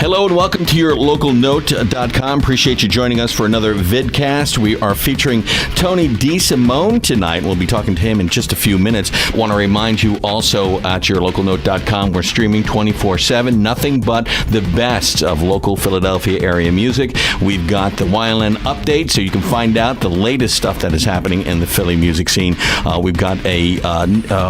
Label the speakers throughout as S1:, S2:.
S1: Hello and welcome to your localnote.com. Appreciate you joining us for another vidcast. We are featuring Tony DeSimone tonight. We'll be talking to him in just a few minutes. Want to remind you also at yourlocalnote.com, we're streaming 24/7. Nothing but the best of local Philadelphia area music. We've got the YLN update, so you can find out the latest stuff that is happening in the Philly music scene. We've got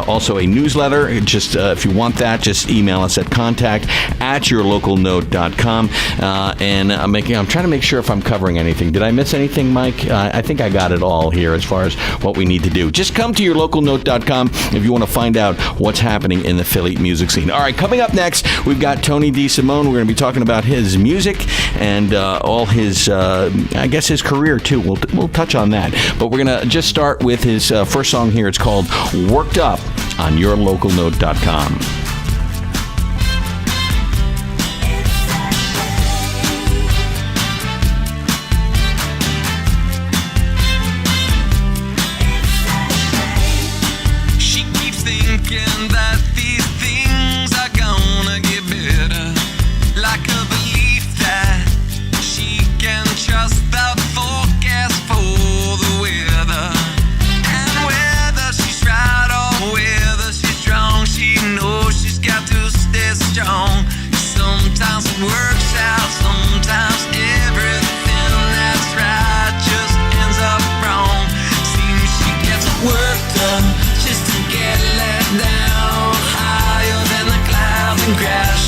S1: also a newsletter. Just if you want that, just email us at contact@yourlocalnote.com. And I'm trying to make sure if I'm covering anything. Did I miss anything, Mike? I think I got it all here as far as what we need to do. Just come to yourlocalnote.com if you want to find out what's happening in the Philly music scene. All right, coming up next, we've got Tony DeSimone. We're going to be talking about his music and all his, I guess his career too. We'll touch on that. But we're going to just start with his first song here. It's called Worked Up on yourlocalnote.com.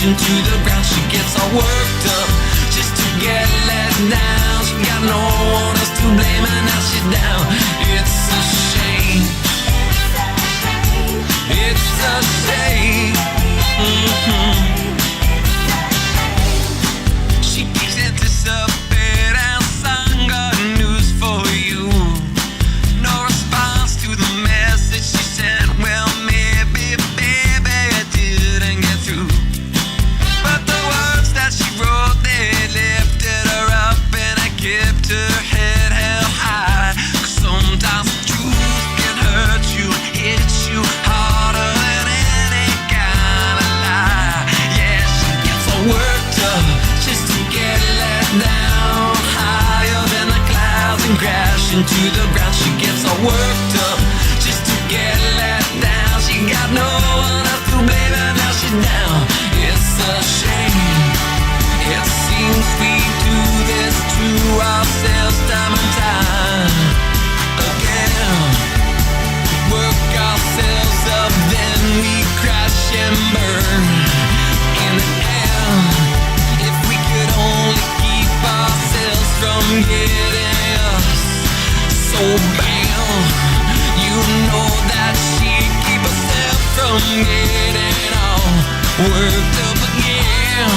S2: To the ground, she gets all worked up just to get let down. She got no one else to blame, and now she's down. It's a shame. It's a shame. She keeps anticipating some good news for you. No response to the message she sent. Well, maybe, baby, it didn't get through. She wrote, they lifted her up and I kept her head held high. 'Cause sometimes the truth can hurt you, hit you harder than any kind of lie. Yeah, she gets all worked up just to get let down. Higher than the clouds and crash into the ground. She gets all worked up just to get let down. She got no one else to blame, and now she's down. It's a shame. It seems we do this to ourselves time and time again. Work ourselves up, then we crash and burn in the air. If we could only keep ourselves from getting us so bad. You know that she'd keep herself from getting all worked up again.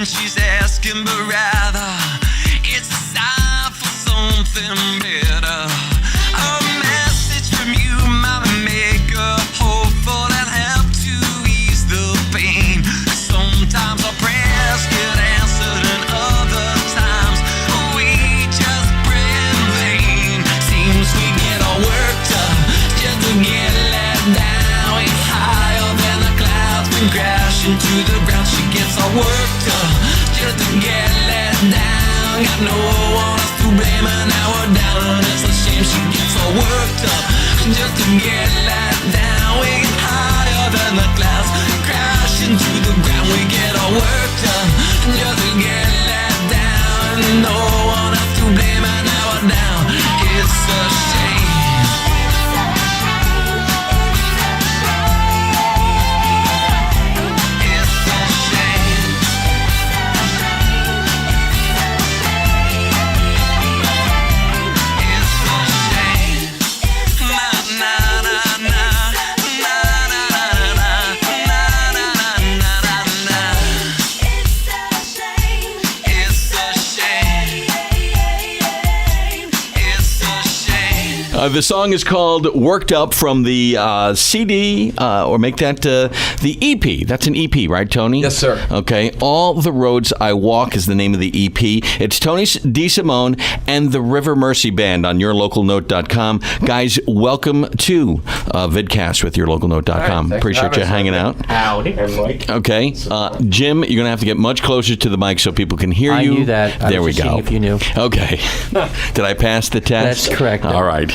S2: She's asking, but rather it's a sign for something better. A message from you might make her hopeful and help to ease the pain. Sometimes our prayers get answered and other times we just pray in vain. Seems we get all worked up just to get let down. Way higher than the clouds, we crash into the ground. She gets all worked up just to get let down. Got no one else to blame, and now we're down. It's a shame she gets all worked up just to get let down. We get higher than the clouds, crash into the ground. We get all worked up just to get let down. No one else to blame, and now we're down. It's a shame.
S1: The song is called Worked Up from the CD, or make that the EP. That's an EP, right, Tony?
S3: Yes, sir.
S1: Okay. All the Roads I Walk is the name of the EP. It's Tony DeSimone and the River Mercy Band on yourlocalnote.com. Guys, welcome to Vidcast with yourlocalnote.com.
S3: Right,
S1: Appreciate you hanging out.
S4: Howdy.
S1: Okay. Jim, you're going to have to get much closer to the mic so people can hear you.
S4: I knew that.
S1: There we
S4: just
S1: go.
S4: seeing if you knew.
S1: Okay. Did I pass the test?
S4: That's correct.
S1: All right.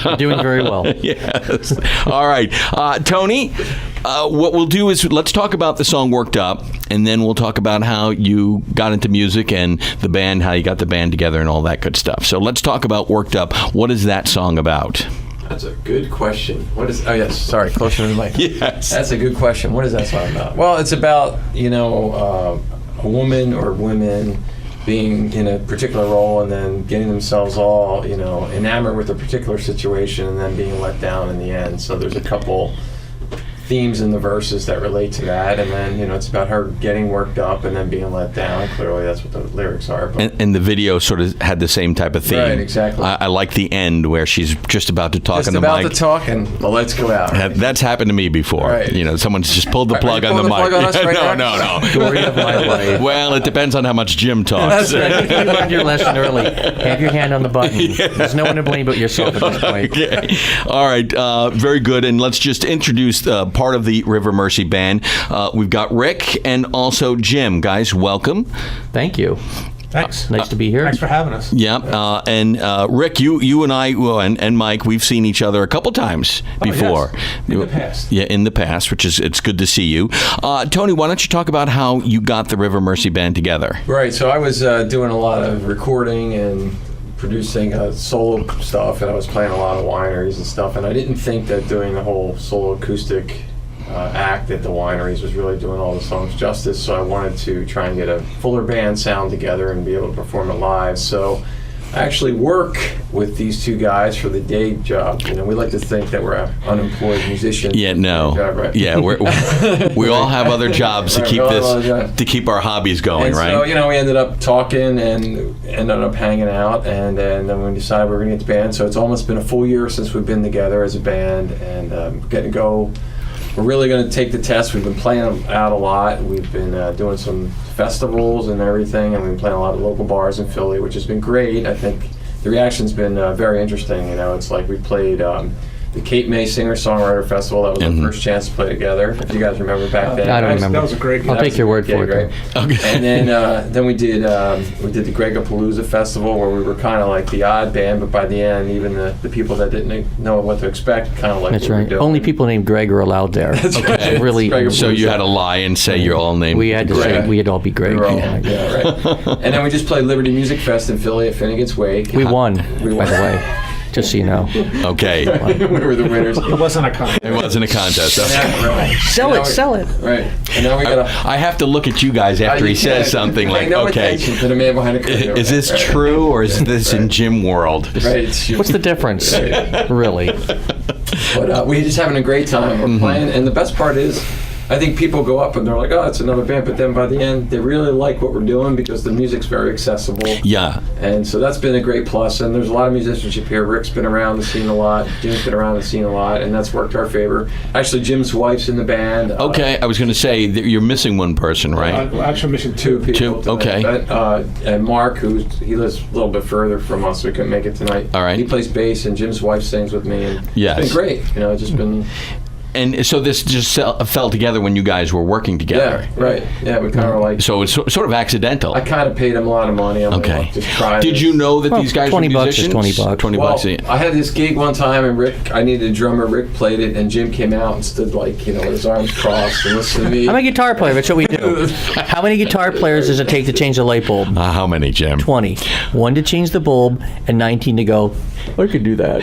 S4: You're doing very well.
S1: Yes. All right. Tony, what we'll do is let's talk about the song Worked Up, and then we'll talk about how you got into music and the band, how you got the band together and all that good stuff. So let's talk about Worked Up. What is that song about?
S3: That's a good question. What is? Oh yes, sorry, closer to the mic.
S1: Yes.
S3: That's a good question. What is that song about? Well, it's about a woman or women being in a particular role and then getting themselves all enamored with a particular situation and then being let down in the end. So there's a couple themes in the verses that relate to that, and then it's about her getting worked up and then being let down. Clearly that's what the lyrics are, but
S1: And the video sort of had the same type of theme.
S3: Right, exactly.
S1: I like the end where she's just about to talk
S3: just
S1: on the
S3: about
S1: mic.
S3: to talk and the lights go out.
S1: That's happened to me before.
S3: Right.
S1: Someone's just pulled the
S3: Are
S1: plug
S3: you
S1: on the
S3: pulling
S1: mic.
S3: the plug on us right
S1: no,
S3: now?
S1: no.
S4: Story of my life.
S1: Well, it depends on how much Jim talks.
S4: That's right. You learned your lesson early. Have your hand on the button. There's no one to blame but yourself at this point.
S1: Okay. All right. Very good. And let's just introduce part of the River Mercy Band. We've got Rick and also Jim. Guys, welcome.
S4: Thank you.
S5: Thanks.
S4: Nice to be here.
S5: Thanks for having us.
S1: Yeah. And Rick, you and I, and Mike, we've seen each other a couple times before.
S5: Yes. In the past.
S1: Yeah, in the past, it's good to see you. Tony, why don't you talk about how you got the River Mercy Band together?
S3: Right, so I was doing a lot of recording and producing solo stuff, and I was playing a lot of wineries and stuff, and I didn't think that doing the whole solo acoustic act at the wineries was really doing all the songs justice, so I wanted to try and get a fuller band sound together and be able to perform it live. So I actually work with these two guys for the day job. We like to think that we're an unemployed musician.
S1: Yeah, no.
S3: Job, right?
S1: Yeah, we all have other jobs to keep our hobbies going,
S3: and
S1: right?
S3: So, we ended up talking and ended up hanging out, and then we decided we were going to get the band. So it's almost been a full year since we've been together as a band, and getting to go. We're really going to take the test. We've been playing out a lot. We've been doing some festivals and everything, and we've been playing a lot of local bars in Philly, which has been great. I think the reaction's been very interesting. It's like we played the Cape May Singer-Songwriter Festival. That was our first chance to play together, if you guys remember back then.
S4: I don't remember.
S5: That was a great
S4: I'll take your word for it.
S3: Great.
S1: Okay.
S3: And then we did the Gregapalooza Festival, where we were kind of like the odd band, but by the end, even the people that didn't know what to expect kind of like
S4: That's
S3: what we
S4: right.
S3: were doing.
S4: Only people named Greg are allowed there.
S3: That's right.
S4: Really.
S3: It's
S1: So you had to lie and say you're all named.
S4: We had to say
S3: Greg.
S4: we'd all be Greg.
S3: We were all, yeah, right. And then we just played Liberty Music Fest in Philly at Finnegan's Wake.
S4: We won,
S3: We
S4: by
S3: won.
S4: the way. Just so you know.
S1: Okay.
S3: We were the winners.
S5: It wasn't a contest.
S1: It wasn't a contest. Okay.
S3: Yeah, right.
S4: Sell it, sell it.
S3: Right. And now we got
S1: I have to look at you guys after he says something
S3: pay
S1: like,
S3: no
S1: okay,
S3: attention to the man behind the curtain.
S1: is this true or is this in Jim world?
S3: Right.
S4: What's the difference? Really?
S3: But we're just having a great time. We're playing, and the best part is, I think people go up and they're like, oh, it's another band, but then by the end, they really like what we're doing because the music's very accessible.
S1: Yeah.
S3: And so that's been a great plus, and there's a lot of musicianship here. Rick's been around the scene a lot, Jim's been around the scene a lot, and that's worked to our favor. Actually, Jim's wife's in the band.
S1: Okay, I was going to say that you're missing one person, right?
S5: Actually, mission
S3: Two people.
S1: Two, okay.
S3: And Mark, he lives a little bit further from us, so he couldn't make it tonight.
S1: All right.
S3: He plays bass, and Jim's wife sings with me, and
S1: Yes.
S3: it's been great. It's just been...
S1: And so this just fell together when you guys were working together.
S3: Yeah, right. Yeah, we kind of like...
S1: So it's sort of accidental.
S3: I kind of paid him a lot of money. I'm
S1: Okay.
S3: like, just try
S1: Did
S3: this.
S1: you know that these guys
S4: 20
S1: were
S4: bucks is
S1: musicians?
S4: 20 bucks.
S1: 20
S3: Well,
S1: bucks. Yeah.
S3: I had this gig one time, and I needed a drummer. Rick played it, and Jim came out and stood like, with his arms crossed and listened to me.
S4: I'm a guitar player. That's what we do. How many guitar players does it take to change the light bulb?
S1: How many, Jim?
S4: 20. 1 to change the bulb, and 19 to go, I could do that.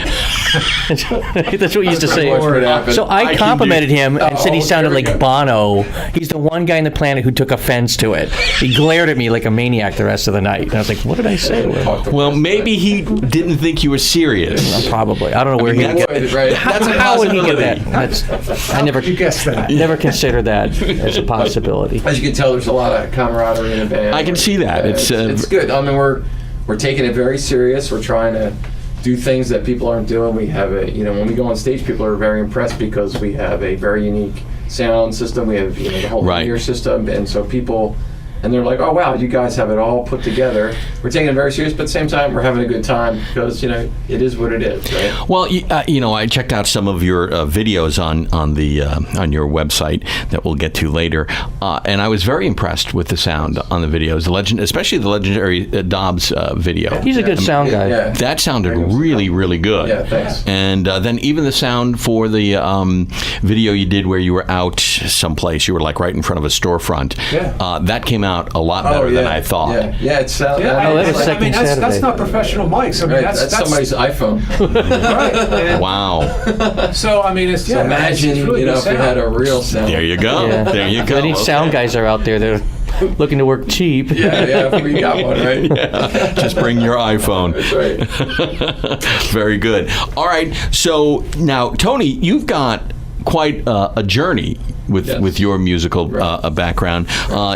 S4: That's what we used to say.
S3: Before it happened.
S4: So I
S1: can
S4: complimented him and said he
S3: Oh,
S4: sounded
S3: there we
S4: like
S3: go.
S4: Bono. He's the one guy on the planet who took offense to it. He glared at me like a maniac the rest of the night. And I was like, what did I say to him?
S1: Well, maybe he didn't think you were serious.
S4: Probably. I don't know where he
S1: that's-
S4: get
S3: Right.
S1: That's a
S4: How would he get
S1: possibility.
S4: that? I never
S5: You guessed that.
S4: never considered that as a possibility.
S3: As you can tell, there's a lot of camaraderie in the band.
S1: I can see that.
S3: Yeah,
S1: It's,
S3: it's good. I mean, we're taking it very serious. We're trying to do things that people aren't doing. We have when we go on stage, people are very impressed because we have a very unique sound system. We have the whole linear system, and so people. And they're like, oh, wow, you guys have it all put together. We're taking it very serious, but at the same time, we're having a good time because, it is what it is, right?
S1: Well, I checked out some of your videos on your website that we'll get to later, and I was very impressed with the sound on the videos, especially the legendary Dobbs video.
S4: He's a good sound guy.
S3: Yeah.
S1: That sounded really, really good.
S3: Yeah, thanks.
S1: And then even the sound for the video you did where you were out someplace, you were like right in front of a storefront.
S3: Yeah.
S1: That came out a lot better than I thought.
S3: Yeah, it sounds.
S5: That's not professional mics. I mean,
S3: that's somebody's iPhone.
S5: Right. And
S1: Wow.
S5: so I mean, it's
S3: So imagine,
S5: it's really
S3: if we had a real sound.
S1: There you go.
S4: Yeah.
S1: There you go.
S4: Any sound guys are out there that are looking to work cheap.
S3: Yeah, if we got one, right?
S1: Yeah. Just bring your iPhone.
S3: That's right.
S1: Very good. All right. So now, Tony, you've got quite a journey with your musical background.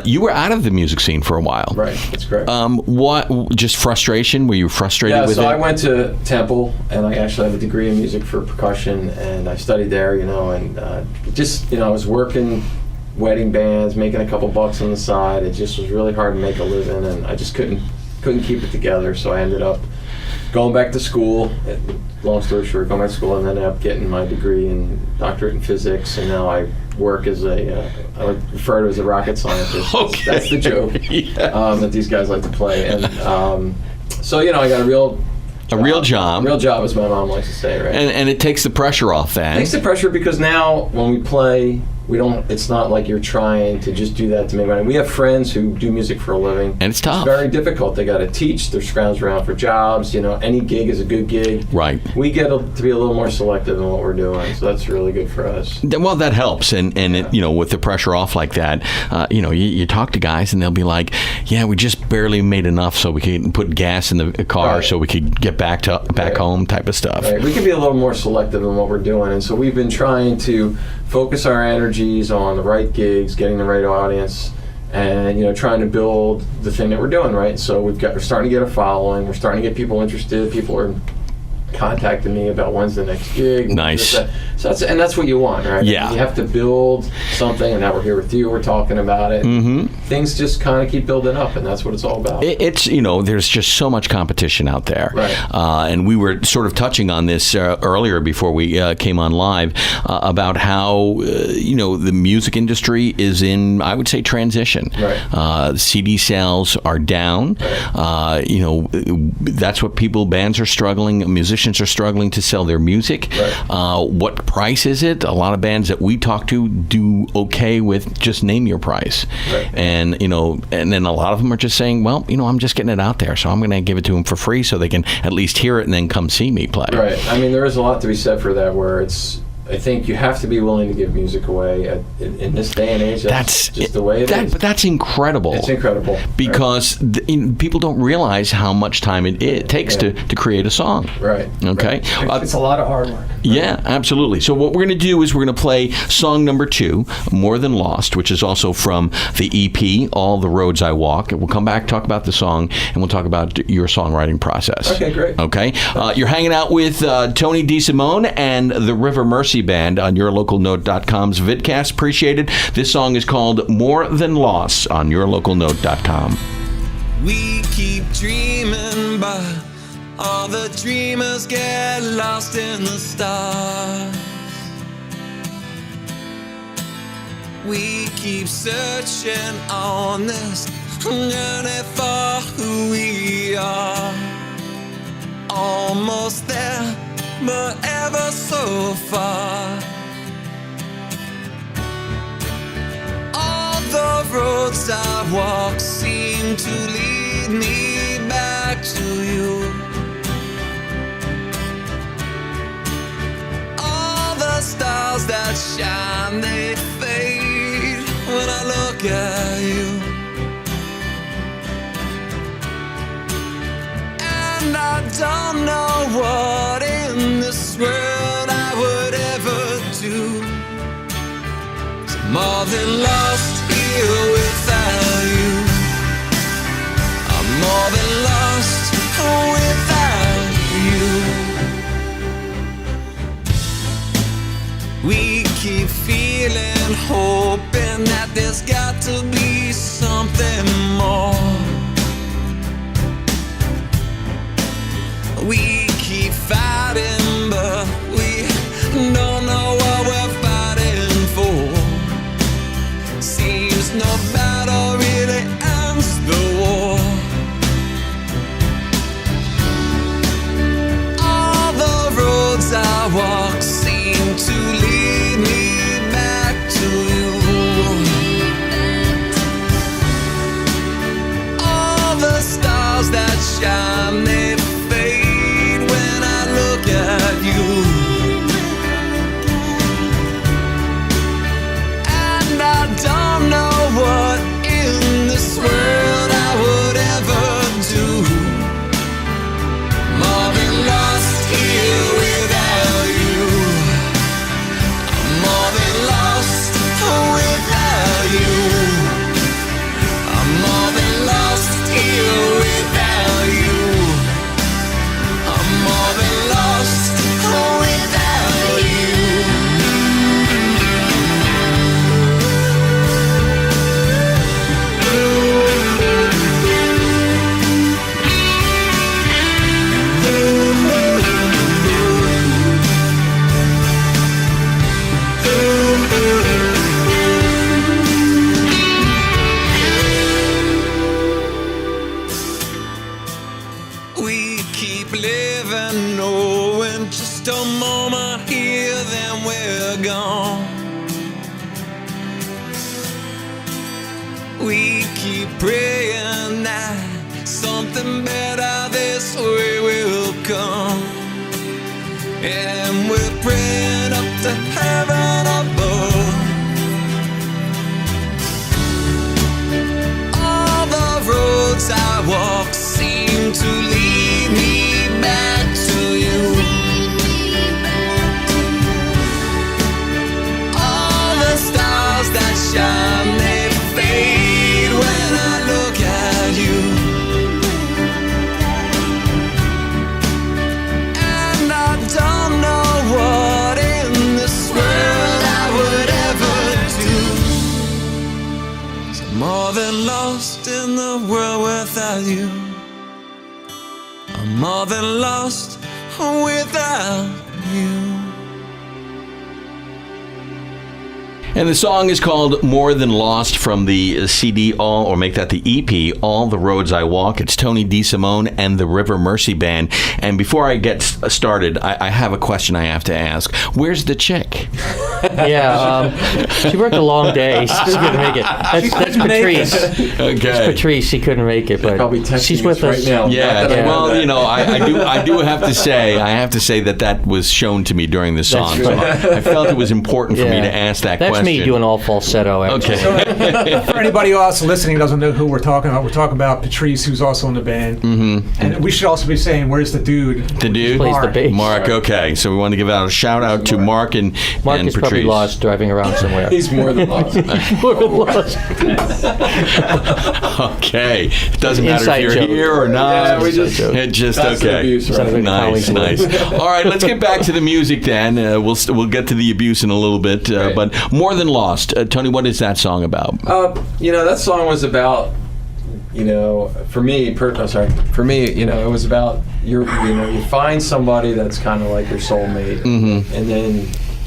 S1: You were out of the music scene for a while.
S3: Right, that's correct.
S1: What? Just frustration? Were you frustrated with it?
S3: I went to Temple, and I actually have a degree in music for percussion, and I studied there, and I was working wedding bands, making a couple bucks on the side. It just was really hard to make a living, and I just couldn't keep it together, so I ended up going back to school. Long story short, going back to school and ended up getting my degree in doctorate in physics, and now I work as I would refer to as a rocket scientist.
S1: Okay.
S3: That's the joke that these guys like to play. And so, I got a real job. Real job, as my mom likes to say, right?
S1: And it takes the pressure off that.
S3: It takes the pressure because now when we play, it's not like you're trying to just do that to make money. We have friends who do music for a living.
S1: And it's tough.
S3: It's very difficult. They got to teach. They're scrounging around for jobs. Any gig is a good gig.
S1: Right.
S3: We get to be a little more selective in what we're doing, so that's really good for us.
S1: Well, that helps, and it, with the pressure off like that, you talk to guys and they'll be like, "Yeah, we just barely made enough so we could put gas in the car so we could get back home," type of stuff.
S3: Right. We can be a little more selective in what we're doing, and so we've been trying to focus our energies on the right gigs, getting the right audience, and trying to build the thing that we're doing, right? So we're starting to get a following. We're starting to get people interested. People are contacting me about when's the next gig.
S1: Nice.
S3: So that's what you want, right?
S1: Yeah.
S3: You have to build something, and now we're here with you. We're talking about it.
S1: Mm-hmm.
S3: Things just kind of keep building up, and that's what it's all about.
S1: It's there's just so much competition out there,
S3: right?
S1: And we were sort of touching on this earlier before we came on live about how the music industry is in, I would say, transition.
S3: Right.
S1: CD sales are down.
S3: Right.
S1: That's what bands are struggling. Musicians are struggling to sell their music.
S3: Right.
S1: What price is it? A lot of bands that we talk to do okay with just name your price.
S3: Right.
S1: And then a lot of them are just saying, well, I'm just getting it out there, so I'm going to give it to them for free so they can at least hear it and then come see me play.
S3: Right. I mean, there is a lot to be said for that, where I think you have to be willing to give music away in this day and age. That's just the way it is.
S1: But that's incredible.
S3: It's incredible.
S1: Because people don't realize how much time it takes to create a song.
S3: Right.
S1: Okay?
S3: Right.
S5: It's a lot of hard work.
S1: Yeah, absolutely. So what we're going to do is we're going to play song number 2, More Than Lost, which is also from the EP, All the Roads I Walk. We'll come back, talk about the song, and we'll talk about your songwriting process.
S3: Okay, great.
S1: Okay? You're hanging out with Tony DeSimone and the River Mercy Band on yourlocalnote.com's Vidcast. Appreciate it. This song is called More Than Lost on yourlocalnote.com.
S2: We keep dreaming, but all the dreamers get lost in the stars. We keep searching on this journey for who we are. Almost there, but ever so far. All the roads I walk seem to lead me back to you. All the stars that shine, they fade when I look at you. And I don't know what in this world I would ever do. I'm more than lost here without you. I'm more than lost without you. We keep feeling, hoping that there's got to be something more. We keep fighting, but we don't know what we're fighting for. Seems no battle really ends the war. All the roads I walk seem to lead me back to you. All the stars that shine, they fade when I look at you. And I don't know what in this world I would ever do. More than lost here without you. I'm more than lost without you. I'm more than lost here without you. I'm more than lost without you. We keep living, knowing just a moment here, then we're gone. We keep praying that something better this way will come. And we're praying up to heaven above. All the roads I walk seem to lead me back to you. All the stars that shine, they fade when I look at you. And I don't know what in this world I would ever do. So more than lost in the world without you. I'm more than lost without you.
S1: And the song is called More Than Lost from the CD, or make that the EP, All the Roads I Walk. It's Tony DeSimone and the River Mercy Band. And before I get started, I have a question I have to ask. Where's the chick?
S4: Yeah, she worked a long day. She couldn't make it. That's Patrice.
S1: Okay.
S4: That's Patrice. She couldn't make it, but
S3: Probably texting
S4: she's with
S3: us
S4: us.
S3: right now.
S1: Yeah,
S4: Yeah.
S1: well, you know, I do have to say that was shown to me during the song. So I felt it was important for me to ask that
S4: That's
S1: question.
S4: me doing all falsetto. Actually.
S1: Okay.
S5: For anybody else listening who doesn't know who we're talking about Patrice, who's also in the band. Mm-hmm. And we should also be saying, where's the dude?
S1: The dude?
S4: Plays the bass.
S1: Mark, okay. So we want to give out a shout out to Mark and
S4: Mark
S1: and
S4: is
S1: Patrice.
S4: probably lost driving around somewhere.
S3: He's more than lost.
S4: More than lost.
S1: Okay. It doesn't matter
S4: Inside
S1: if you're
S4: joke.
S1: here or not.
S3: Yeah, we just-
S1: it just
S3: That's
S1: okay.
S3: abuse, right?
S4: Sounds like a
S1: Nice,
S4: colleague.
S1: nice. All right, let's get back to the music then. We'll get to the abuse in a little bit,
S3: Right.
S1: but More Than Lost. Tony, what is that song about?
S3: That song was about, for me, it was about you find somebody that's kind of like your soulmate,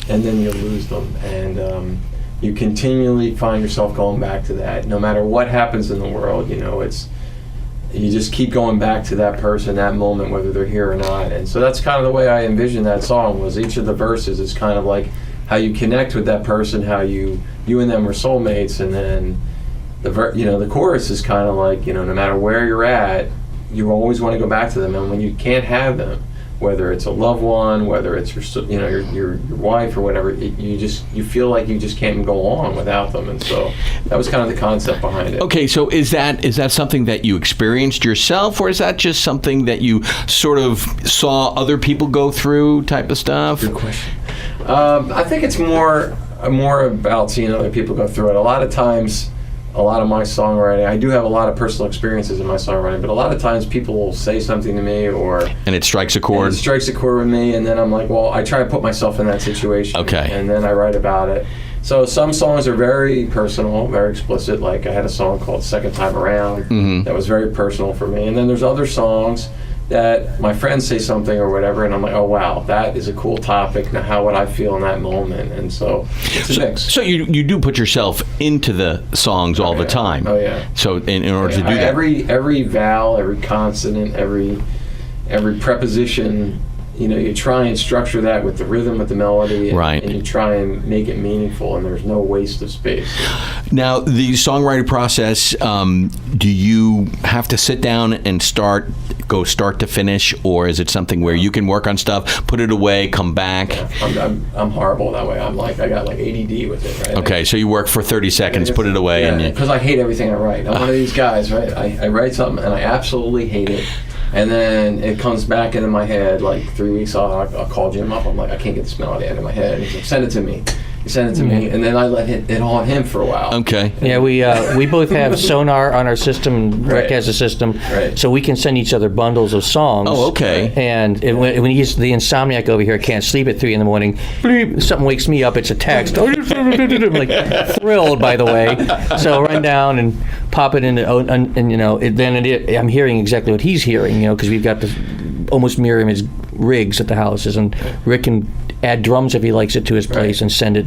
S3: and then you lose them, and you continually find yourself going back to that. No matter what happens in the world, you just keep going back to that person, that moment, whether they're here or not. And so that's kind of the way I envisioned that song. Was each of the verses is kind of like how you connect with that person, how you and them are soulmates, and then the chorus is kind of like, no matter where you're at, you always want to go back to them. And when you can't have them, whether it's a loved one, whether it's your wife or whatever, you feel like you just can't go on without them. And so that was kind of the concept behind it.
S1: Okay, so is that something that you experienced yourself, or is that just something that you sort of saw other people go through type of stuff?
S3: Good question. I think it's more about seeing other people go through it. A lot of times a lot of my songwriting, I do have a lot of personal experiences in my songwriting, but a lot of times people will say something to me
S1: and it strikes a chord.
S3: It strikes a chord with me, and then I'm like, well, I try to put myself in that situation.
S1: Okay.
S3: And then I write about it. So some songs are very personal, very explicit. Like I had a song called Second Time Around that was very personal for me. And then there's other songs that my friends say something or whatever, and I'm like, oh wow, that is a cool topic. Now how would I feel in that moment? And so it's a mix.
S1: So you do put yourself into the songs all the time.
S3: Oh yeah.
S1: So in order to do that,
S3: every vowel, every consonant, every preposition, you try and structure that with the rhythm, with the melody, and you try and make it meaningful, and there's no waste of space.
S1: Now, the songwriting process, do you have to sit down and go start to finish, or is it something where you can work on stuff, put it away, come back?
S3: Yeah, I'm horrible that way. I got like ADD with it, right?
S1: Okay, so you work for 30 seconds, put it away.
S3: Yeah, because I hate everything I write. I'm one of these guys, right? I write something, and I absolutely hate it. And then it comes back into my head like 3 weeks. I'll call Jim up. I'm like, I can't get this melody out of my head. And he's like, send it to me. He sent it to me, and then I let it on him for a while.
S1: Okay.
S4: Yeah, we both have Sonar on our system, and Rick has a system, so we can send each other bundles of songs.
S1: Oh, okay.
S4: And when he's the insomniac over here can't sleep at 3 in the morning, bleep, something wakes me up. It's a text. I'm like thrilled, by the way. So run down and pop it into, I'm hearing exactly what he's hearing, because we've got almost mirror image rigs at the houses, and Rick can add drums if he likes it to his place and send it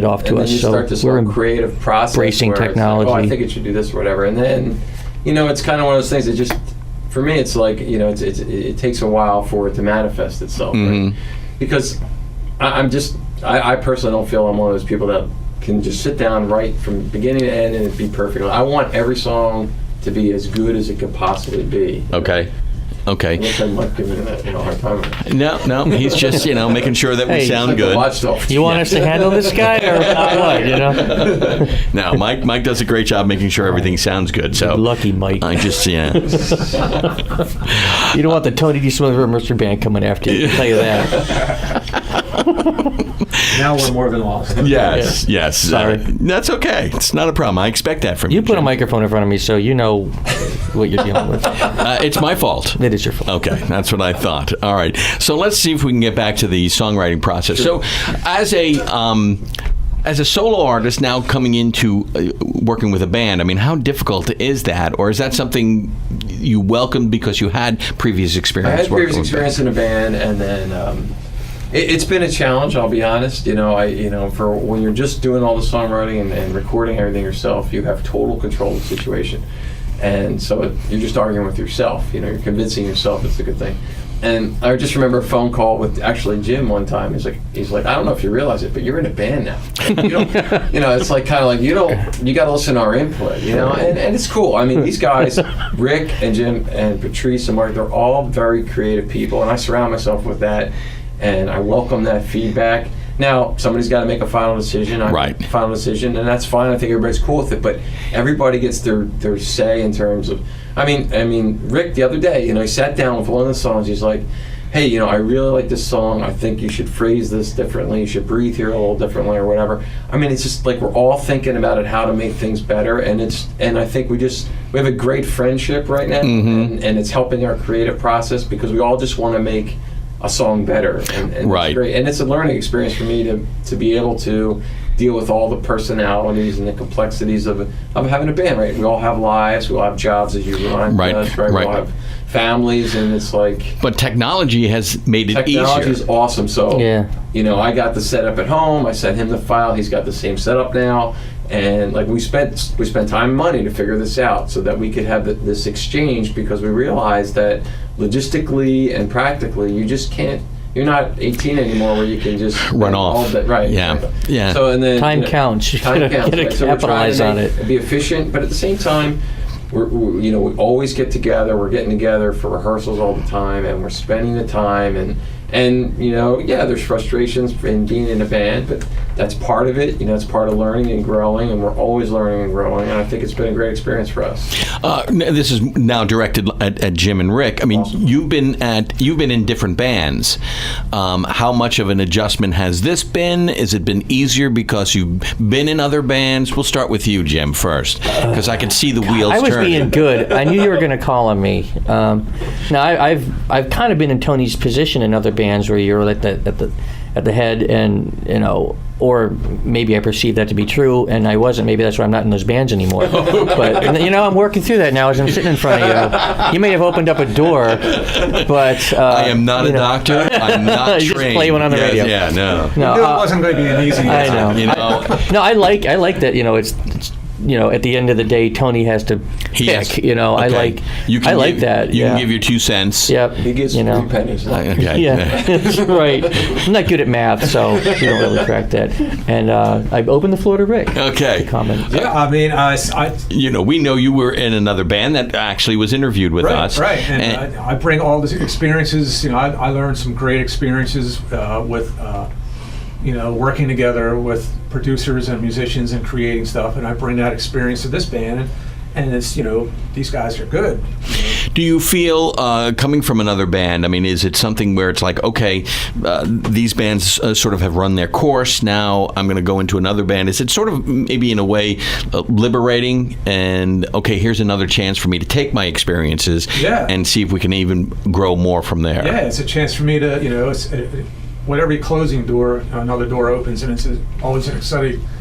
S4: off to us.
S3: You start this whole creative process,
S4: embracing technology.
S3: Like, I think it should do this or whatever, and then it's kind of one of those things that just, for me, it's like it takes a while for it to manifest itself, right? Because I personally don't feel I'm one of those people that can just sit down and write from beginning to end and it be perfect. I want every song to be as good as it could possibly be.
S1: Okay. Okay.
S3: Looks like Mike giving that a hard time.
S1: No, he's just making sure that we sound good.
S4: You want us to handle this guy or what?
S1: No, Mike does a great job making sure everything sounds good. So
S4: lucky Mike.
S1: I just
S4: You don't want the Tony DeSimone Mercer Band coming after you. I'll tell you that.
S5: Now we're more than lost.
S1: Yes.
S4: Sorry.
S1: That's okay. It's not a problem. I expect that from you.
S4: You put a microphone in front of me, so you know what you're dealing with.
S1: It's my fault.
S4: It is your fault.
S1: Okay, that's what I thought. All right. So let's see if we can get back to the songwriting process.
S3: Sure.
S1: So as a solo artist now coming into working with a band, I mean, how difficult is that? Or is that something you welcomed because you had previous experience?
S3: I had previous experience in a band, and then it's been a challenge, I'll be honest. For when you're just doing all the songwriting and recording everything yourself, you have total control of the situation. And so you're just arguing with yourself. You're convincing yourself it's a good thing. And I just remember a phone call with actually Jim one time. He's like, I don't know if you realize it, but you're in a band now. You don't, it's like kind of like you got to listen to our input, and it's cool. I mean, these guys, Rick and Jim and Patrice and Mark, they're all very creative people, and I surround myself with that, and I welcome that feedback. Now, somebody's got to make a final decision. Final decision, and that's fine. I think everybody's cool with it, but everybody gets their say in terms of. I mean, Rick the other day, he sat down with one of the songs. He's like, "Hey, I really like this song. I think you should phrase this differently. You should breathe here a little differently, or whatever." I mean, it's just like we're all thinking about it, how to make things better, and I think we have a great friendship right now, and it's helping our creative process because we all just want to make a song better, and
S1: right.
S3: It's great. And it's a learning experience for me to be able to deal with all the personalities and the complexities of having a band, right? We all have lives, we all have jobs, as you remind us, right? We all have families, and it's like...
S1: But technology has made it easier.
S3: Technology is awesome, so, I got the setup at home, I sent him the file, he's got the same setup now, and like we spent time and money to figure this out so that we could have this exchange, because we realized that logistically and practically, you just can't. You're not 18 anymore, where you can just
S1: run off.
S3: All that, right?
S1: Yeah,
S3: right.
S1: yeah.
S3: So and then
S4: time counts. You
S3: time counts.
S4: Gotta
S3: right? So we're trying
S4: capitalize
S3: to
S4: on it.
S3: be efficient, but at the same time, we always get together. We're getting together for rehearsals all the time, and we're spending the time and there's frustrations in being in a band, but that's part of it. It's part of learning and growing, and we're always learning and growing. And I think it's been a great experience for us.
S1: This is now directed at Jim and Rick. I mean,
S3: Awesome.
S1: you've been in different bands. How much of an adjustment has this been? Has it been easier because you've been in other bands? We'll start with you, Jim, first, because I could see the wheels
S4: I was
S1: turning.
S4: being good. I knew you were going to call on me. Now I've kind of been in Tony's position in other bands where you're at the head, and or maybe I perceived that to be true, and I wasn't. Maybe that's why I'm not in those bands anymore. But I'm working through that now as I'm sitting in front of you. You may have opened up a door, but
S1: I am not a doctor. I'm not
S4: Just
S1: trained.
S4: play one on the radio.
S1: Yeah, no.
S5: You knew it wasn't going to be an easy
S4: I know. No, I like that. It's at the end of the day, Tony has to
S1: He has-
S4: pick. I
S1: okay.
S4: like like that.
S1: You
S4: yeah.
S1: can give your 2 cents.
S4: Yep.
S3: He gets 3 pennies.
S1: Okay.
S4: Yeah, that's right. I'm not good at math, so we don't really track that. And I opened the floor to Rick.
S1: Okay.
S4: To comment.
S5: Yeah, I mean, I
S1: We know you were in another band that actually was interviewed with us.
S5: Right, and I bring all the experiences. I learned some great experiences with working together with producers and musicians and creating stuff, and I bring that experience to this band, and it's these guys are good.
S1: Do you feel, coming from another band, I mean, is it something where it's like, okay, these bands sort of have run their course, now I'm going to go into another band? Is it sort of maybe in a way liberating, and okay, here's another chance for me to take my experiences and see if we can even grow more from there?
S5: Yeah, it's a chance for me to, with every closing door, another door opens, and it's always an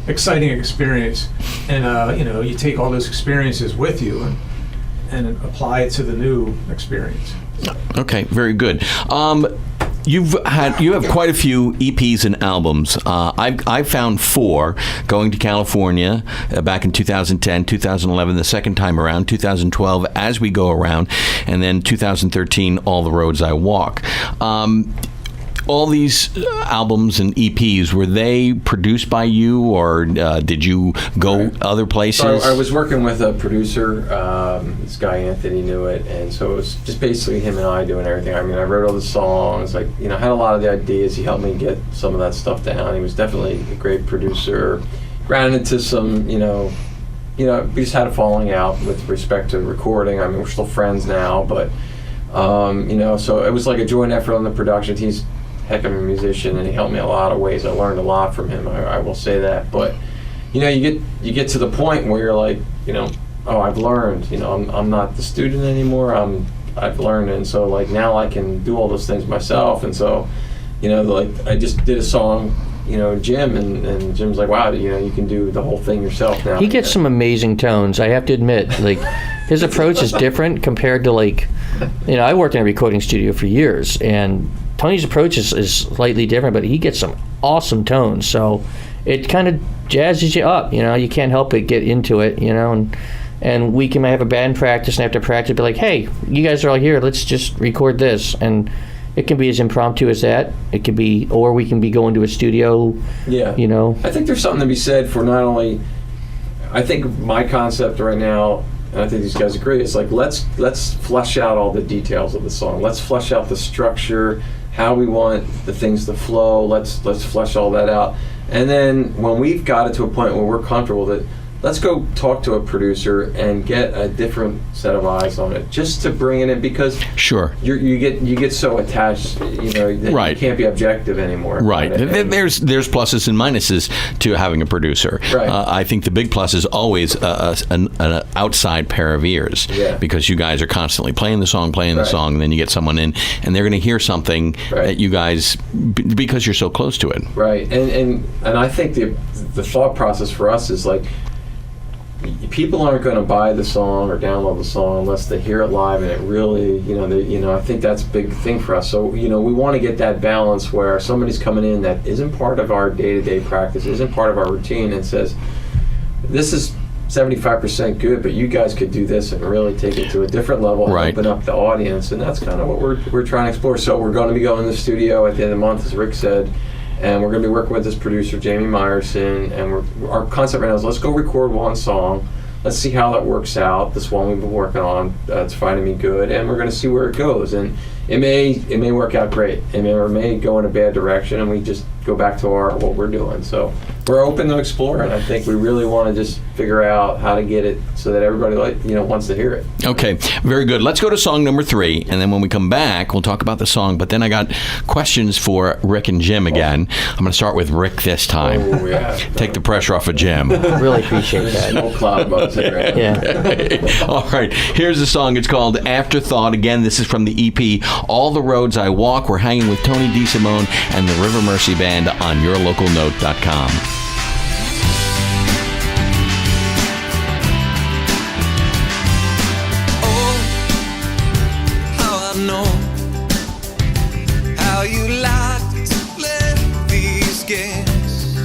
S5: exciting experience. And you take all those experiences with you and apply it to the new experience.
S1: Okay, very good. You have quite a few EPs and albums. I found 4 going to California back in 2010, 2011, the second time around, 2012 As We Go Around, and then 2013 All the Roads I Walk. All these albums and EPs, were they produced by you, or did you go other places?
S3: So I was working with a producer, this guy Anthony knew it, and so it was just basically him and I doing everything. I mean, I wrote all the songs, I had a lot of the ideas. He helped me get some of that stuff down. He was definitely a great producer. Ran into some, we just had a falling out with respect to recording. I mean, we're still friends now, but so it was like a joint effort on the production. He's heck of a musician, and he helped me a lot of ways. I learned a lot from him. I will say that. But you get to the point where you're like, oh, I've learned. I'm not the student anymore. I've learned, and so now I can do all those things myself. And so, I just did a song, Jim, and Jim's like, wow, you can do the whole thing yourself now.
S4: He gets some amazing tones, I have to admit. His approach is different compared to I worked in a recording studio for years, and Tony's approach is slightly different, but he gets some awesome tones. So it kind of jazzes you up. You can't help but get into it. And we can have a band practice, and after practice, be like, hey, you guys are all here. Let's just record this. And it can be as impromptu as that. It could be, or we can be going to a studio.
S3: Yeah. I think there's something to be said for not only. I think my concept right now, and I think these guys agree, it's like let's flesh out all the details of the song. Let's flesh out the structure, how we want the things to flow. Let's flesh all that out. And then when we've got it to a point where we're comfortable with it, let's go talk to a producer and get a different set of eyes on it, just to bring it in, because
S1: sure,
S3: you get so attached, that
S1: right.
S3: You can't be objective anymore.
S1: Right. There's pluses and minuses to having a producer.
S3: Right.
S1: I think the big plus is always an outside pair of ears, because you guys are constantly playing the song, and then you get someone in, and they're going to hear something that you guys, because you're so close to it.
S3: Right. And I think the thought process for us is people aren't going to buy the song or download the song unless they hear it live, and it really, I think that's a big thing for us. So, we want to get that balance where somebody's coming in that isn't part of our day-to-day practice, isn't part of our routine, and says, this is 75% good, but you guys could do this and really take it to a different level and open up the audience, and that's kind of what we're trying to explore. So we're going to be going to the studio at the end of the month, as Rick said, and we're going to be working with this producer, Jamie Meyerson, and our concept right now is let's go record one song. Let's see how that works out. This one we've been working on, it's finding me good, and we're going to see where it goes. And it may work out great. It may go in a bad direction, and we just go back to what we're doing. So we're open to explore, and I think we really want to just figure out how to get it so that everybody wants to hear it.
S1: Okay, very good. Let's go to song number 3, and then when we come back, we'll talk about the song. But then I got questions for Rick and Jim again. I'm going to start with Rick this time.
S3: Oh, yeah.
S1: Take the pressure off of Jim.
S4: Really appreciate that.
S3: No cloud above us right now.
S4: Yeah.
S1: All right, here's the song. It's called Afterthought. Again, this is from the EP All the Roads I Walk. We're hanging with Tony DeSimone and the River Mercy Band on yourlocalnote.com.
S2: Know how you like to play these games,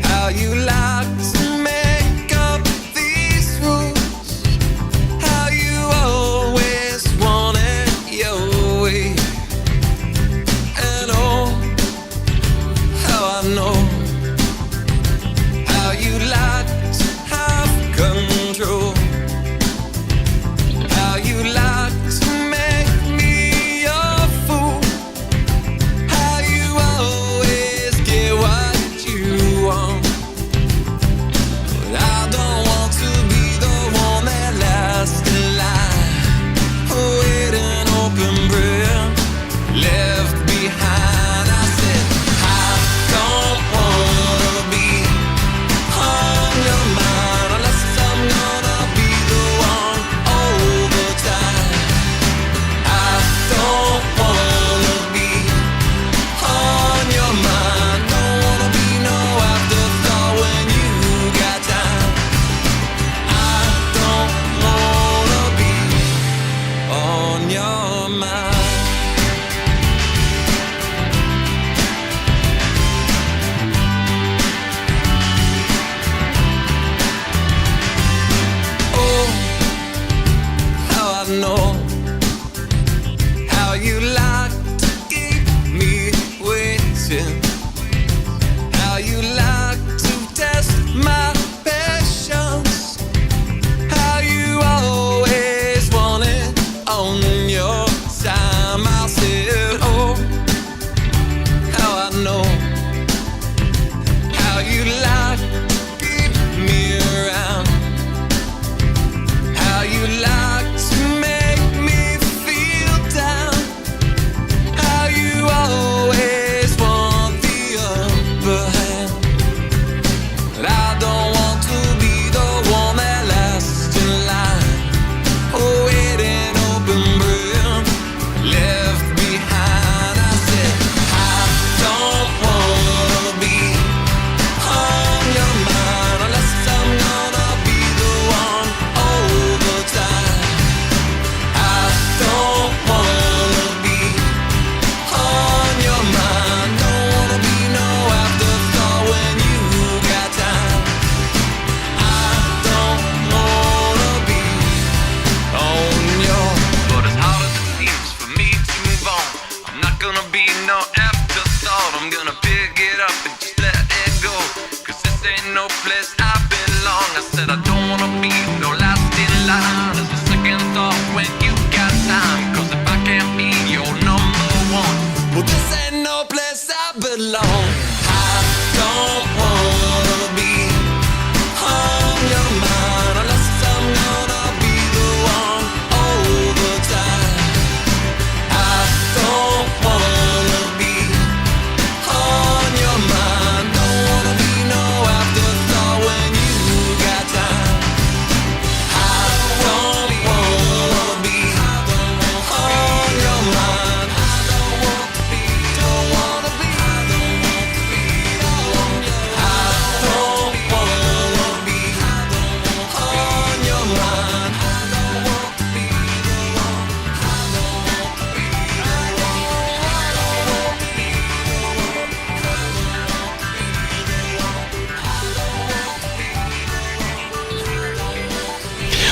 S2: how you like to make up these rules, how you always want it your way, and oh, how I know how you like to have control, how you like to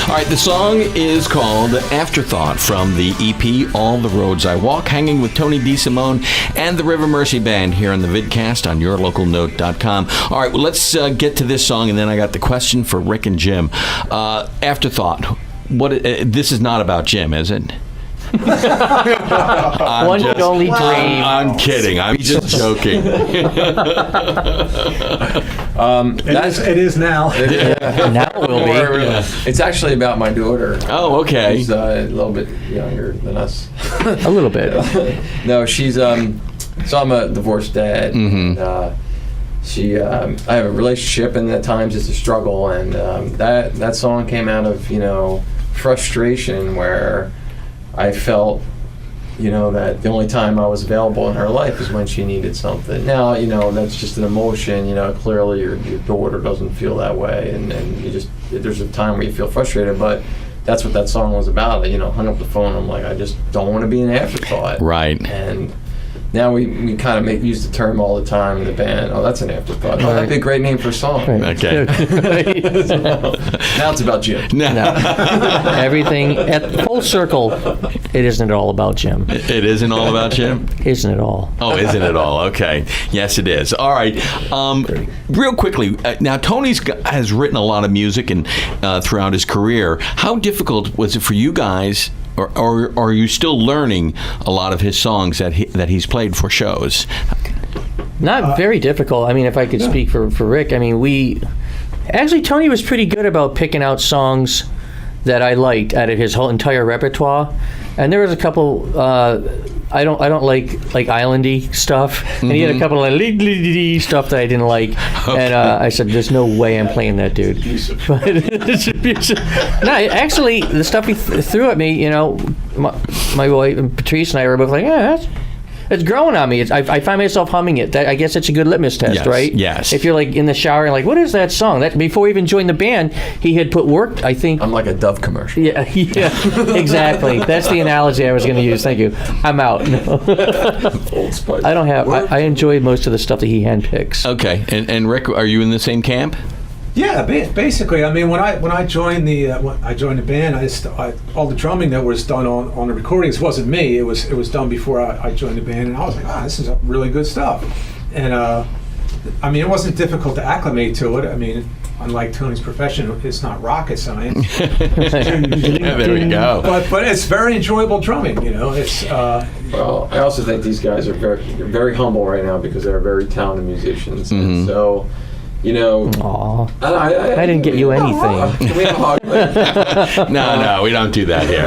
S1: All right, the song is called Afterthought from the EP All the Roads I Walk, hanging with Tony DeSimone and the River Mercy Band here on the Vidcast on yourlocalnote.com. All right, well, let's get to this song, and then I got the question for Rick and Jim. Afterthought. This is not about Jim, is it?
S4: One could only dream.
S1: I'm kidding. I'm just joking.
S5: It is now.
S4: Now it will be.
S3: It's actually about my daughter.
S1: Oh, okay.
S3: She's a little bit younger than us.
S4: A little bit.
S3: No, she's so I'm a divorced dad. And, I have a relationship, and at times it's a struggle. And that song came out of frustration, where I felt that the only time I was available in her life is when she needed something. Now that's just an emotion. Clearly your daughter doesn't feel that way, and there's a time where you feel frustrated, but that's what that song was about. I hung up the phone. I'm like, I just don't want to be an afterthought.
S1: Right.
S3: And now we kind of use the term all the time in the band. Oh, that's an afterthought. Oh, that'd be a great name for a song.
S1: Okay.
S3: Now it's about Jim.
S4: No. Everything at full circle. It isn't all about Jim.
S1: It isn't all about Jim?
S4: Isn't it all?
S1: Oh, isn't it all? Okay. Yes, it is. All right. Real quickly, now Tony's has written a lot of music and throughout his career. How difficult was it for you guys, or are you still learning a lot of his songs that he's played for shows?
S4: Not very difficult. I mean, if I could speak for Rick, I mean, Tony was pretty good about picking out songs that I liked out of his whole entire repertoire, and there was a couple I don't like islandy stuff, and he had a couple of stuff that I didn't like, and I said, "There's no way I'm playing that, dude." But no, actually, the stuff he threw at me, my wife Patrice and I were both like, "Yeah, it's growing on me." I find myself humming it. I guess it's a good litmus test, right?
S1: Yes.
S4: If you're like in the shower and like, what is that song? That before we even joined the band, he had put work. I think
S3: I'm like a Dove commercial.
S4: Yeah, exactly. That's the analogy I was going to use. Thank you. I'm out. No.
S3: Old Spice.
S4: I don't have. I enjoy most of the stuff that he handpicks.
S1: Okay. And Rick, are you in the same camp?
S5: Yeah, basically. I mean, when I joined the band, all the drumming that was done on the recordings wasn't me. It was done before I joined the band, and I was like, this is really good stuff. And I mean, it wasn't difficult to acclimate to it. I mean, unlike Tony's profession, it's not rocket science.
S1: There we go.
S5: But it's very enjoyable drumming. It's.
S3: Well, I also think these guys are very humble right now because they're very talented musicians, and so.
S4: Aw. I didn't get you anything.
S3: Can we have a hug?
S1: No, we don't do that here.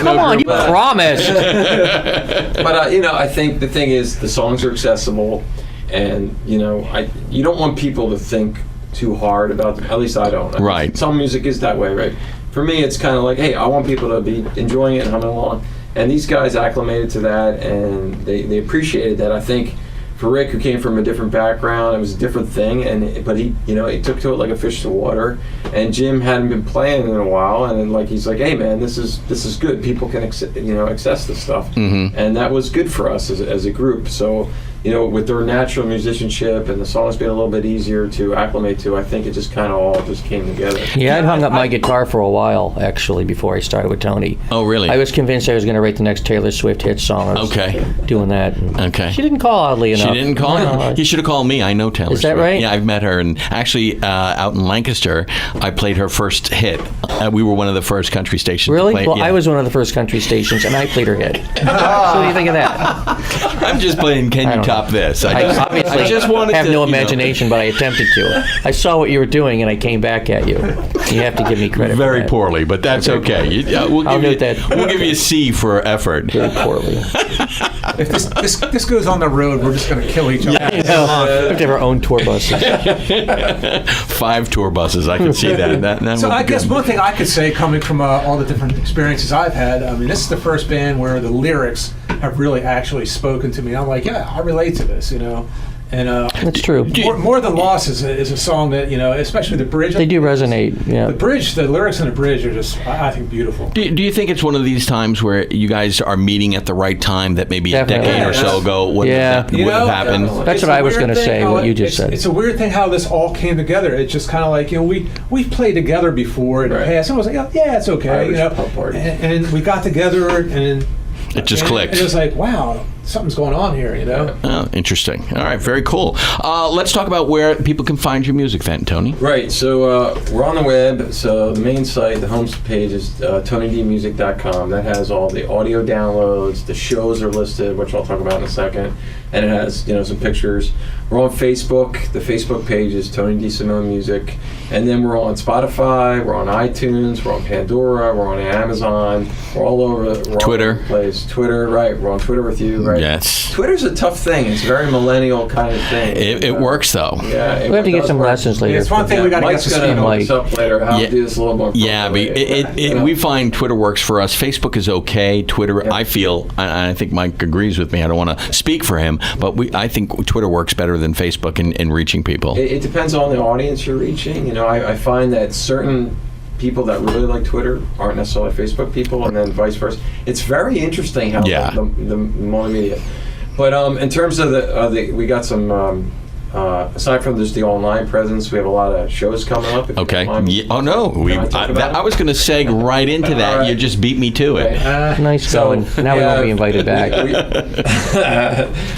S4: Come on, you promised.
S3: But I think the thing is the songs are accessible, and you don't want people to think too hard about them. At least I don't.
S1: Right.
S3: Some music is that way, right? For me, it's kind of like, hey, I want people to be enjoying it and humming along, and these guys acclimated to that, and they appreciated that. I think. For Rick, who came from a different background, it was a different thing, but he took to it like a fish to water. And Jim hadn't been playing in a while, and then he's like, "Hey man, this is good. People can access this stuff," and that was good for us as a group. So. With their natural musicianship and the songs being a little bit easier to acclimate to, I think it just kind of all just came together.
S4: Yeah, I'd hung up my guitar for a while, actually, before I started with Tony.
S1: Oh, really?
S4: I was convinced I was going to write the next Taylor Swift hit song. I was doing that.
S1: Okay.
S4: She didn't call, oddly enough.
S1: She didn't call?
S4: No.
S1: You should have called me. I know Taylor
S4: Is that
S1: Swift.
S4: right?
S1: Yeah, I've met her. And actually, out in Lancaster, I played her first hit. We were one of the first country stations
S4: Really?
S1: to play.
S4: Well,
S1: yeah.
S4: I was one of the first country stations, and I played her hit. So what do you think of that?
S1: I'm just playing Can You Top This?
S4: I obviously
S1: just wanted
S4: have
S1: to,
S4: no imagination, but I attempted to. I saw what you were doing, and I came back at you. You have to give me credit
S1: Very
S4: for that.
S1: poorly, but that's okay. We'll give you a C for effort.
S4: Very poorly.
S5: If this goes on the road, we're just going to kill each other.
S4: We have to have our own tour buses.
S1: 5 tour buses. I can see that.
S5: So I guess one thing I could say, coming from all the different experiences I've had, I mean, this is the first band where the lyrics have really actually spoken to me. I'm like, yeah, I relate to this, And
S4: that's true.
S5: More Than Lost is a song that, especially the bridge.
S4: They do resonate, yeah.
S5: The lyrics in the bridge are just, I think, beautiful.
S1: Do you think it's one of these times where you guys are meeting at the right time that maybe
S4: Definitely.
S1: a decade or so ago wouldn't have happened?
S4: That's what I was going to say, what you just said.
S5: It's a weird thing how this all came together. It's just kind of like, we've played together before in the past. And I was like, yeah, it's okay.
S3: Irish pub parties.
S5: And we got together and
S1: It just clicked.
S5: And it was like, wow, something's going on here, you know.
S1: Oh, interesting. All right, very cool. Let's talk about where people can find your music then, Tony.
S3: Right, so we're on the web. So the main site, the home page is TonyDmusic.com. That has all the audio downloads. The shows are listed, which I'll talk about in a second, and it has some pictures. We're on Facebook. The Facebook page is Tony DeSimone Music, and then we're on Spotify. We're on iTunes. We're on Pandora. We're on Amazon. We're all over. We're
S1: Twitter.
S3: All over the place. Twitter, right? We're on Twitter with you, right?
S1: Yes.
S3: Twitter's a tough thing. It's a very millennial kind of thing.
S1: It works though.
S3: Yeah,
S4: We have to get some lessons later.
S5: It's one thing we got to get
S3: Mike's
S5: to
S3: gonna
S5: speed,
S3: hook
S5: Mike.
S3: us up later. How to do this a little more.
S1: Yeah, but
S3: appropriately.
S1: we find Twitter works for us. Facebook is okay. Twitter, I feel, and I think Mike agrees with me. I don't want to speak for him, but I think Twitter works better than Facebook in reaching people.
S3: It depends on the audience you're reaching. I find that certain people that really like Twitter aren't necessarily Facebook people, and then vice versa. It's very interesting how the multimedia. But in terms of we got some. Aside from just the online presence, we have a lot of shows coming up.
S1: Okay. Oh no, I was going to seg right into that.
S3: Right.
S1: You just beat me to it.
S4: Nice going. Now we won't be invited back.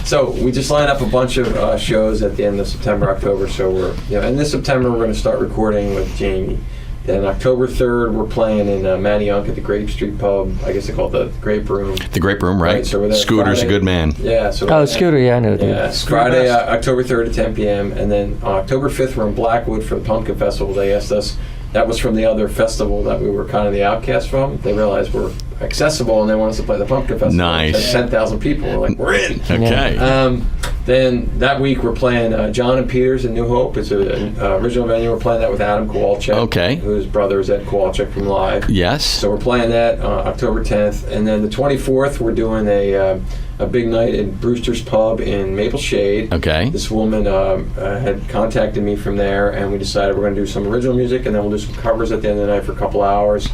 S3: So we just lined up a bunch of shows at the end of September, October. So we're and this September we're going to start recording with Jamie. Then October 3rd, we're playing in Manayunk at the Grape Street Pub. I guess they call it the Grape Room.
S1: The Grape Room, right?
S3: So we're there
S1: Scooter's
S3: Friday.
S1: a good man.
S3: Yeah. So
S4: Oh, Scooter, yeah, I know.
S3: yeah, it's Friday, October 3rd at 10 p.m. And then on October 5th, we're in Blackwood for the Pumpkin Festival. They asked us, that was from the other festival that we were kind of the outcast from. They realized we're accessible and they want us to play the Pumpkin Festival.
S1: Nice.
S3: That's 10,000 people. We're like, we're in.
S1: Okay.
S3: Then that week we're playing John and Peter's in New Hope. It's an original venue. We're playing that with Adam Kowalczyk.
S1: Okay.
S3: Whose brother is Ed Kowalczyk from Live.
S1: Yes.
S3: So we're playing that October 10th. And then the 24th we're doing a big night at Brewster's Pub in Maple Shade.
S1: Okay.
S3: This woman had contacted me from there, and we decided we're going to do some original music, and then we'll do some covers at the end of the night for a couple hours,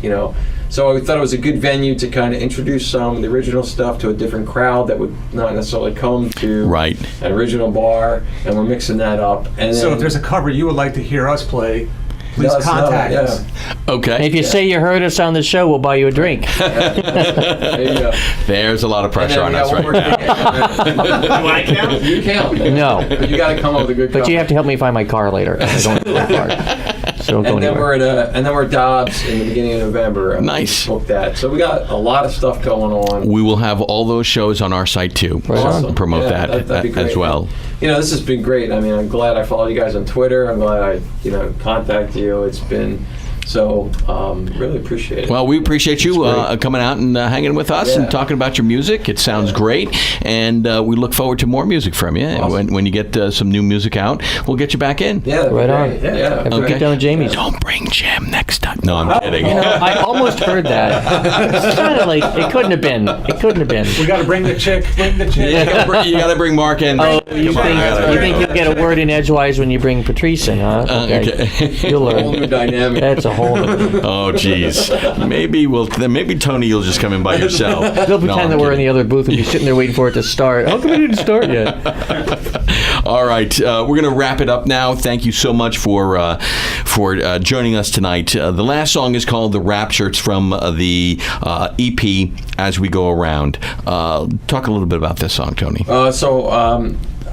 S3: So we thought it was a good venue to kind of introduce some of the original stuff to a different crowd that would not necessarily come to an original bar, and we're mixing that up. And
S5: So
S3: then,
S5: if there's a cover you would like to hear us play, please
S3: let us know,
S5: contact us.
S1: Okay.
S4: And if you say you heard us on the show, we'll buy you a drink.
S3: there you go.
S1: There's a lot of pressure on
S3: And
S1: us
S3: then we
S1: right
S3: got one
S1: now.
S3: more thing.
S5: Do I count?
S3: You count.
S4: No.
S3: But you got to come up with a good
S4: But
S3: cover.
S4: you have to help me find my car later. I don't have my car. So don't go
S3: And then
S4: anywhere.
S3: we're at Dobbs in the beginning of November.
S1: Nice.
S3: Book that. So we got a lot of stuff going on.
S1: We will have all those shows on our site too.
S4: Right on.
S1: So promote
S3: Yeah,
S1: that
S3: that'd be great.
S1: as well.
S3: This has been great. I mean, I'm glad I followed you guys on Twitter. I'm glad I, contacted you. It's been so really appreciate it.
S1: Well, we appreciate you
S3: It's
S1: coming out and hanging with us and
S3: Yeah.
S1: talking about your music. It sounds great, and we look forward to more music from you.
S3: Awesome.
S1: When you get some new music out, we'll get you back in.
S3: Yeah, that'd be
S4: Right on.
S3: great. Yeah.
S4: Have to get down with Jamie's.
S1: Don't bring Jim next time. No, I'm kidding.
S4: I almost heard that. It's kind of like, it couldn't have been. It couldn't have been.
S5: We got to bring the chick. Bring the chick.
S1: You got to bring Mark in.
S4: Oh, you
S1: Come on,
S4: think you'll get a word in edgewise when you bring Patrice in, huh?
S1: okay.
S4: You'll
S3: Whole
S4: learn.
S3: new dynamic.
S4: That's a whole new...
S1: Oh, geez. Maybe Tony, you'll just come in by yourself.
S4: They'll pretend that we're in the other booth and be sitting there waiting for it to start. How come it didn't start yet?
S1: All right, we're going to wrap it up now. Thank you so much for joining us tonight. The last song is called "The Rapture." It's from the EP "As We Go Around." Talk a little bit about this song, Tony.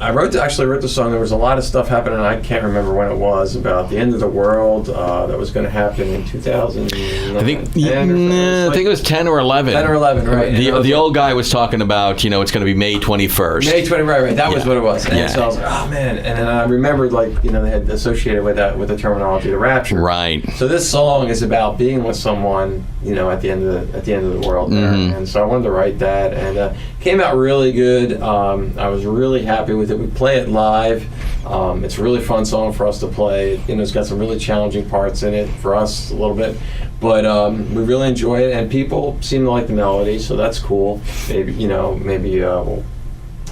S3: I actually wrote the song. There was a lot of stuff happening. I can't remember when it was, about the end of the world that was going to happen in 2010.
S1: I think it was 10 or 11.
S3: 10 or 11, right.
S1: The old guy was talking about, it's going to be May 21st.
S3: May 20, right. That was
S1: Yeah.
S3: what it was. And
S1: Yeah.
S3: so I was like, oh man. And then I remembered, they had associated with that, with the terminology, the rapture.
S1: Right.
S3: So this song is about being with someone, at the end of the world there.
S1: Mhm.
S3: And so I wanted to write that, and came out really good. I was really happy with it. We play it live. It's a really fun song for us to play. It's got some really challenging parts in it for us a little bit, but we really enjoy it, and people seem to like the melody, so that's cool. Maybe we'll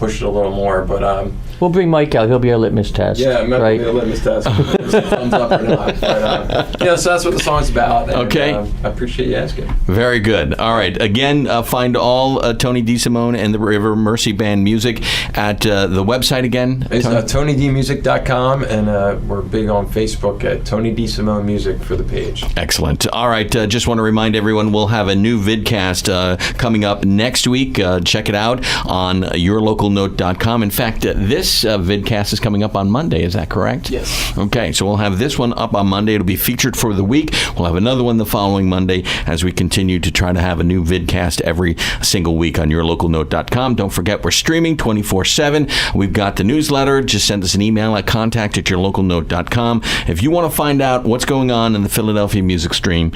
S3: push it a little more. But
S4: We'll bring Mike out. He'll be our litmus test.
S3: yeah, it might
S4: right?
S3: be a litmus test. Thumbs up or not. But, so that's what the song's about. And,
S1: Okay.
S3: I appreciate you asking.
S1: Very good. All right. Again, find all Tony DeSimone and the River Mercy Band music at the website again.
S3: It's
S1: Tony?
S3: TonyDmusic.com, and we're big on Facebook at Tony DeSimone Music for the page.
S1: Excellent. All right. Just want to remind everyone we'll have a new vidcast coming up next week. Check it out on yourlocalnote.com. In fact, this vidcast is coming up on Monday. Is that correct?
S3: Yes.
S1: Okay. So we'll have this one up on Monday. It'll be featured for the week. We'll have another one the following Monday as we continue to try to have a new vidcast every single week on yourlocalnote.com. Don't forget we're streaming 24/7. We've got the newsletter. Just send us an email at contact@yourlocalnote.com. If you want to find out what's going on in the Philadelphia music scene,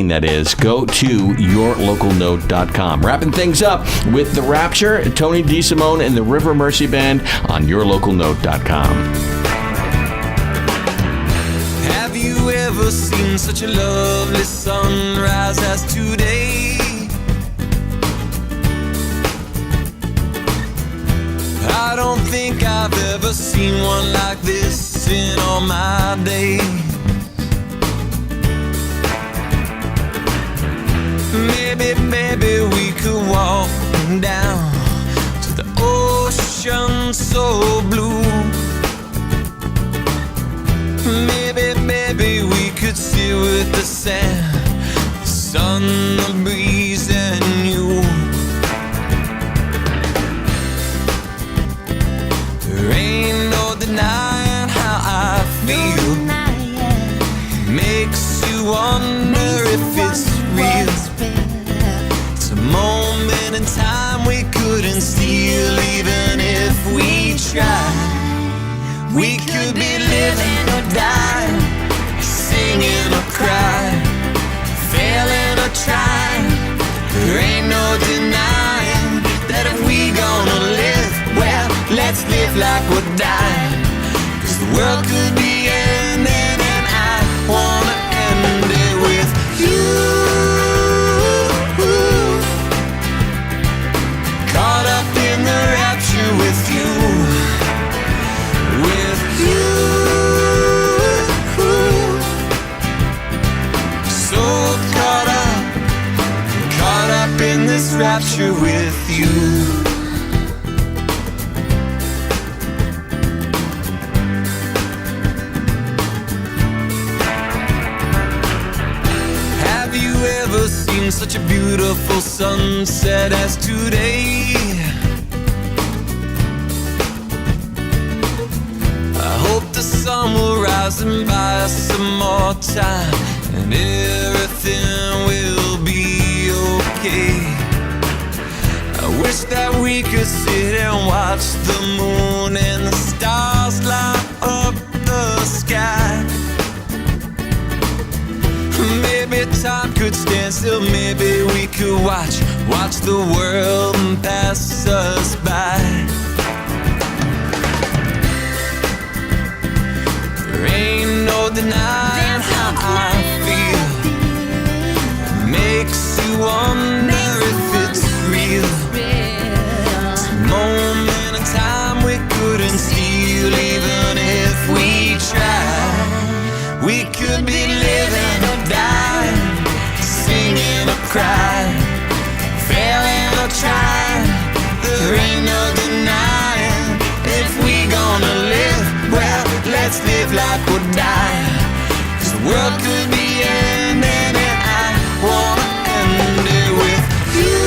S1: that is, go to yourlocalnote.com. Wrapping things up with The Rapture, Tony DeSimone and the River Mercy Band on yourlocalnote.com.
S2: Have you ever seen such a lovely sunrise as today? I don't think I've ever seen one like this in all my days. Maybe we could walk down to the ocean so blue. Maybe we could sit with the sand, the sun, the breeze, and you. There ain't no denying how I feel. Makes you wonder if it's real. It's a moment in time we couldn't steal, even if we tried. We could be living or dying, singing or crying, failing or trying. There ain't no denying that if we gonna live, well, let's live like we're dying. 'Cause the world could be ending and I wanna end it with you. Caught up in the rapture with you. With you. So caught up in this rapture with you. Have you ever seen such a beautiful sunset as today? I hope the sun will rise and buy us some more time, and everything will be okay. I wish that we could sit and watch the moon and the stars light up the sky. Maybe time could stand still, maybe we could watch the world pass us by. There ain't no denying how I feel. Makes you wonder if it's real. It's a moment in time we couldn't steal, even if we tried. We could be living or dying, singing or crying, failing or trying. There ain't no denying if we gonna live, well, let's live like we're dying. 'Cause the world could be ending and I wanna end it with you.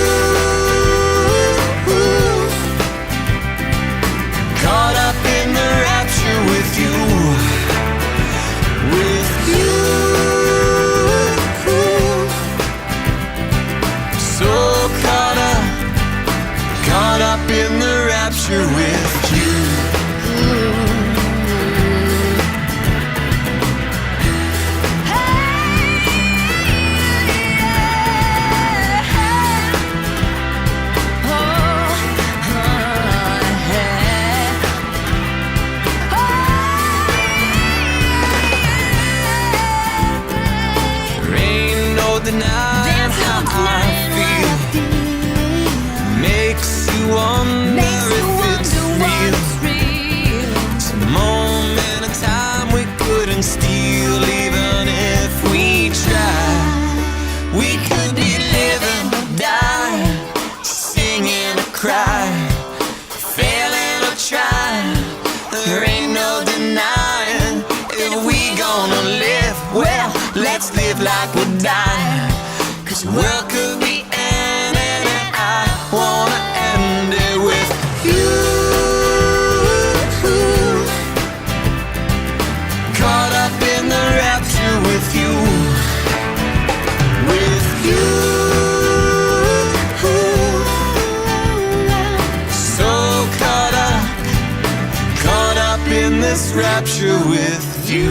S2: Caught up in the rapture with you. With you. So caught up in the rapture with you. Hey! like we'll die. 'Cause the world could be ending and I wanna end it with you. Caught up in the rapture with you. With you. So caught up in this rapture with you.